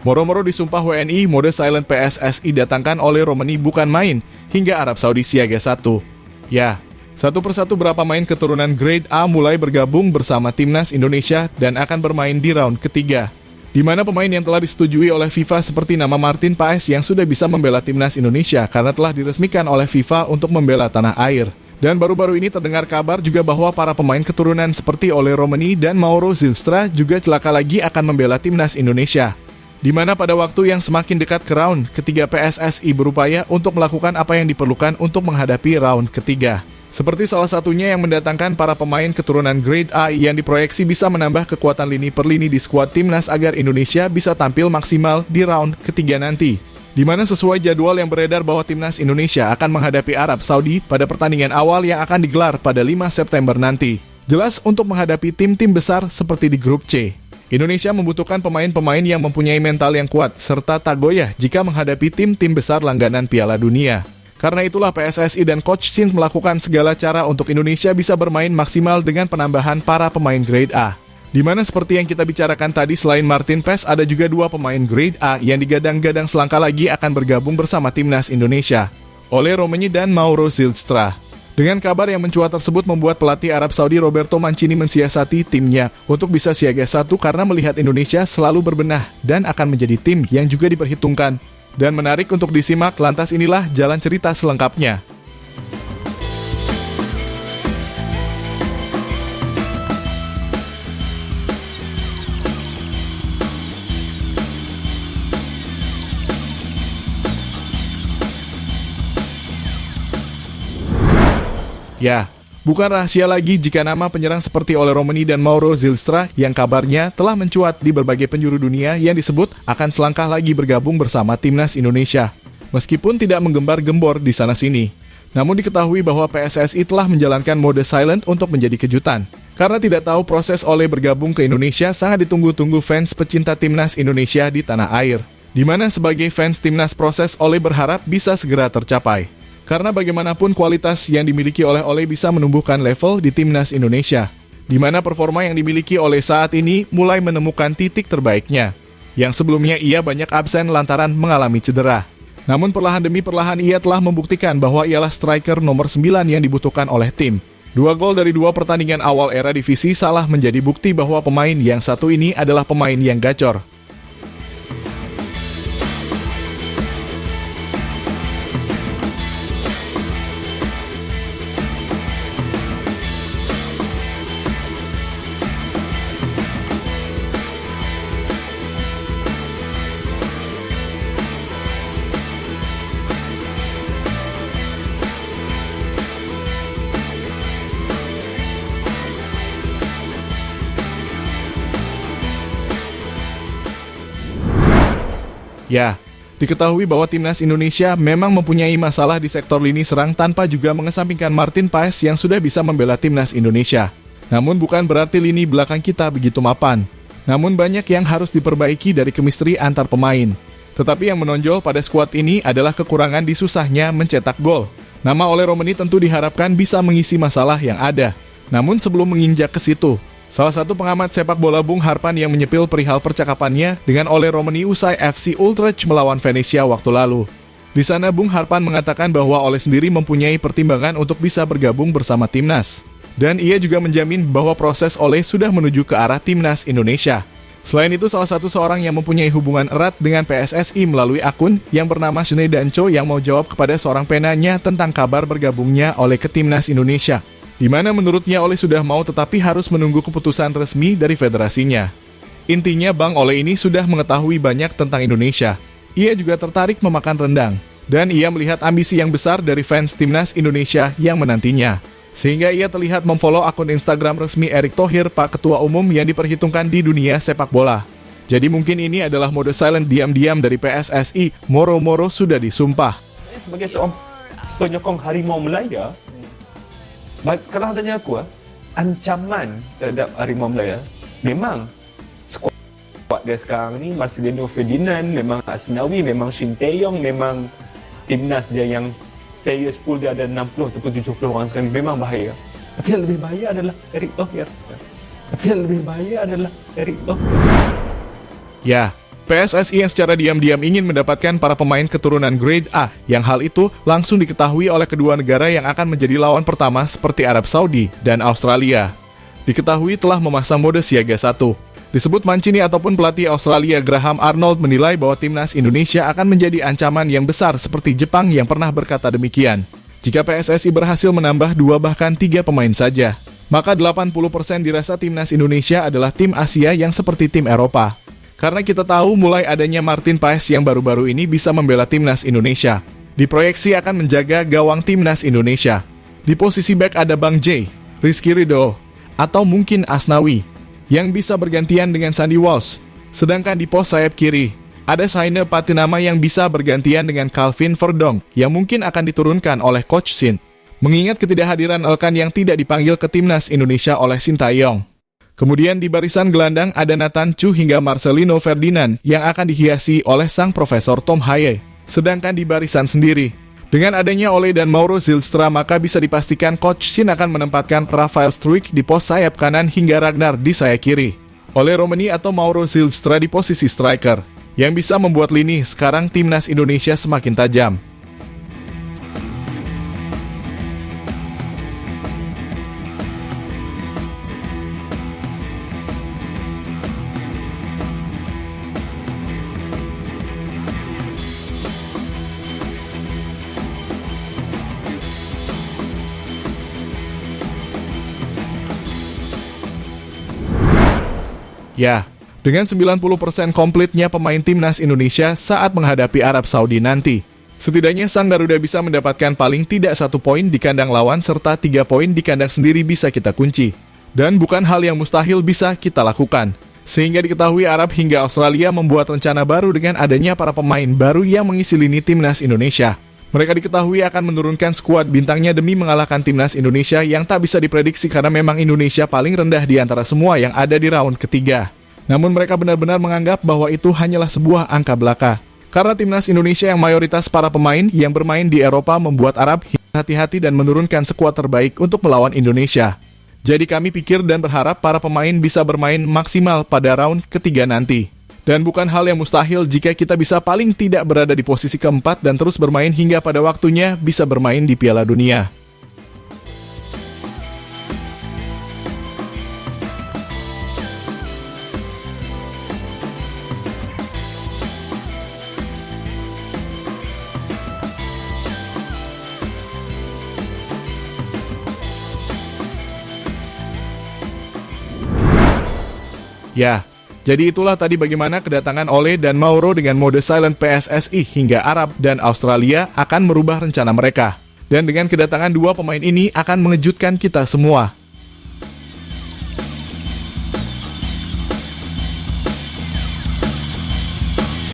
Moro-moro disumpah WNI, mode silent PSSI datangkan oleh Romani bukan main, hingga Arab Saudi siaga 1. Ya, satu persatu berapa main keturunan Grade A mulai bergabung bersama Timnas Indonesia dan akan bermain di round ketiga. Di mana pemain yang telah disetujui oleh FIFA seperti nama Martin Paes yang sudah bisa membela Timnas Indonesia karena telah diresmikan oleh FIFA untuk membela tanah air. Dan baru-baru ini terdengar kabar juga bahwa para pemain keturunan seperti Ole Romani dan Mauro Zylstra juga celaka lagi akan membela Timnas Indonesia. Di mana pada waktu yang semakin dekat ke round ketiga PSSI berupaya untuk melakukan apa yang diperlukan untuk menghadapi round ketiga. Seperti salah satunya yang mendatangkan para pemain keturunan Grade A yang diproyeksi bisa menambah kekuatan lini per lini di skuad Timnas agar Indonesia bisa tampil maksimal di round ketiga nanti. Di mana sesuai jadwal yang beredar bahwa Timnas Indonesia akan menghadapi Arab Saudi pada pertandingan awal yang akan digelar pada 5 September nanti. Jelas untuk menghadapi tim-tim besar seperti di grup C. Indonesia membutuhkan pemain-pemain yang mempunyai mental yang kuat serta tak goyah jika menghadapi tim-tim besar langganan Piala Dunia. Karena itulah PSSI dan Coach Shin melakukan segala cara untuk Indonesia bisa bermain maksimal dengan penambahan para pemain Grade A. Di mana seperti yang kita bicarakan tadi, selain Martin Paes ada juga 2 pemain Grade A yang digadang-gadang selangkah lagi akan bergabung bersama Timnas Indonesia, Ole Romani dan Mauro Zylstra. Dengan kabar yang mencuat tersebut membuat pelatih Arab Saudi Roberto Mancini mensiasati timnya untuk bisa siaga 1 karena melihat Indonesia selalu berbenah dan akan menjadi tim yang juga diperhitungkan. Dan menarik untuk disimak, lantas inilah jalan cerita selengkapnya. Ya, bukan rahasia lagi jika nama penyerang seperti Ole Romani dan Mauro Zylstra yang kabarnya telah mencuat di berbagai penjuru dunia yang disebut akan selangkah lagi bergabung bersama Timnas Indonesia. Meskipun tidak menggembar-gembor di sana-sini. Namun diketahui bahwa PSSI telah menjalankan mode silent untuk menjadi kejutan. Karena tidak tahu proses Ole bergabung ke Indonesia sangat ditunggu-tunggu fans pecinta Timnas Indonesia di tanah air. Di mana sebagai fans Timnas proses Ole berharap bisa segera tercapai. Karena bagaimanapun kualitas yang dimiliki oleh Ole bisa menumbuhkan level di Timnas Indonesia, di mana performa yang dimiliki Ole saat ini mulai menemukan titik terbaiknya, yang sebelumnya ia banyak absen lantaran mengalami cedera. Namun perlahan demi perlahan ia telah membuktikan bahwa ialah striker nomor 9 yang dibutuhkan oleh tim. 2 gol dari 2 pertandingan awal era divisi salah menjadi bukti bahwa pemain yang satu ini adalah pemain yang gacor. Ya, diketahui bahwa Timnas Indonesia memang mempunyai masalah di sektor lini serang tanpa juga mengesampingkan Martin Paes yang sudah bisa membela Timnas Indonesia. Namun bukan berarti lini belakang kita begitu mapan. Namun banyak yang harus diperbaiki dari chemistry antar pemain. Tetapi yang menonjol pada skuad ini adalah kekurangan di susahnya mencetak gol. Nama Ole Romani tentu diharapkan bisa mengisi masalah yang ada. Namun sebelum menginjak ke situ, salah satu pengamat sepak bola Bung Harpan yang menyepil perihal percakapannya dengan Ole Romani usai FC Utrecht melawan Venezia waktu lalu. Di sana Bung Harpan mengatakan bahwa Ole sendiri mempunyai pertimbangan untuk bisa bergabung bersama Timnas. Dan ia juga menjamin bahwa proses Ole sudah menuju ke arah Timnas Indonesia. Selain itu, salah satu seorang yang mempunyai hubungan erat dengan PSSI melalui akun yang bernama Shunei Dancho yang mau jawab kepada seorang penanya tentang kabar bergabungnya Ole ke Timnas Indonesia. Di mana menurutnya Ole sudah mau tetapi harus menunggu keputusan resmi dari federasinya. Intinya Bang Ole ini sudah mengetahui banyak tentang Indonesia. Ia juga tertarik memakan rendang. Dan ia melihat ambisi yang besar dari fans Timnas Indonesia yang menantinya. Sehingga ia terlihat memfollow akun Instagram resmi Erick Thohir, Pak Ketua Umum yang diperhitungkan di dunia sepak bola. Jadi mungkin ini adalah mode silent diam-diam dari PSSI, moro-moro sudah disumpah. Sebagai seorang penyokong Harimau Melaya, kalau tanya aku, ancaman terhadap Harimau Melaya, memang skuad dia sekarang ni, Marcelino Ferdinand, memang Asnawi, memang Shin Tae-yong, memang timnas dia yang players pool dia ada 60 ataupun 70 orang sekarang, memang bahaya. Tapi yang lebih bahaya adalah Erick Thohir. Ya, PSSI yang secara diam-diam ingin mendapatkan para pemain keturunan grade A, yang hal itu langsung diketahui oleh kedua negara yang akan menjadi lawan pertama seperti Arab Saudi dan Australia. Diketahui telah memasang mode siaga 1. Disebut Mancini ataupun pelatih Australia Graham Arnold menilai bahwa timnas Indonesia akan menjadi ancaman yang besar seperti Jepang yang pernah berkata demikian. Jika PSSI berhasil menambah 2 bahkan 3 pemain saja, maka 80% dirasa timnas Indonesia adalah tim Asia yang seperti tim Eropa. Karena kita tahu mulai adanya Martin Paes yang baru-baru ini bisa membela timnas Indonesia. Diproyeksi akan menjaga gawang timnas Indonesia. Di posisi back ada Bang J, Rizky Ridho, atau mungkin Asnawi, yang bisa bergantian dengan Sandy Walsh. Sedangkan di pos sayap kiri, ada Saine Patinama yang bisa bergantian dengan Calvin Verdonk, yang mungkin akan diturunkan oleh Coach Shin. Mengingat ketidakhadiran Elkan yang tidak dipanggil ke timnas Indonesia oleh Sintayong. Kemudian di barisan gelandang ada Nathan Chu hingga Marcelino Ferdinand yang akan dihiasi oleh sang Profesor Tom Haye. Sedangkan di barisan sendiri, dengan adanya Ole dan Mauro Zylstra maka bisa dipastikan Coach Shin akan menempatkan Rafael Struijk di pos sayap kanan hingga Ragnar di sayap kiri. Ole Romani atau Mauro Zylstra di posisi striker, yang bisa membuat lini sekarang timnas Indonesia semakin tajam. Ya, dengan 90% komplitnya pemain timnas Indonesia saat menghadapi Arab Saudi nanti, setidaknya sang Garuda bisa mendapatkan paling tidak 1 poin di kandang lawan serta 3 poin di kandang sendiri bisa kita kunci. Dan bukan hal yang mustahil bisa kita lakukan. Sehingga diketahui Arab hingga Australia membuat rencana baru dengan adanya para pemain baru yang mengisi lini timnas Indonesia. Mereka diketahui akan menurunkan skuad bintangnya demi mengalahkan timnas Indonesia yang tak bisa diprediksi karena memang Indonesia paling rendah di antara semua yang ada di round ketiga. Namun mereka benar-benar menganggap bahwa itu hanyalah sebuah angka belaka. Karena timnas Indonesia yang mayoritas para pemain yang bermain di Eropa membuat Arab hati-hati dan menurunkan skuad terbaik untuk melawan Indonesia. Jadi kami pikir dan berharap para pemain bisa bermain maksimal pada round ketiga nanti. Dan bukan hal yang mustahil jika kita bisa paling tidak berada di posisi keempat dan terus bermain hingga pada waktunya bisa bermain di Piala Dunia. Ya, jadi itulah tadi bagaimana kedatangan Ole dan Mauro dengan mode silent PSSI hingga Arab dan Australia akan merubah rencana mereka. Dan dengan kedatangan 2 pemain ini akan mengejutkan kita semua.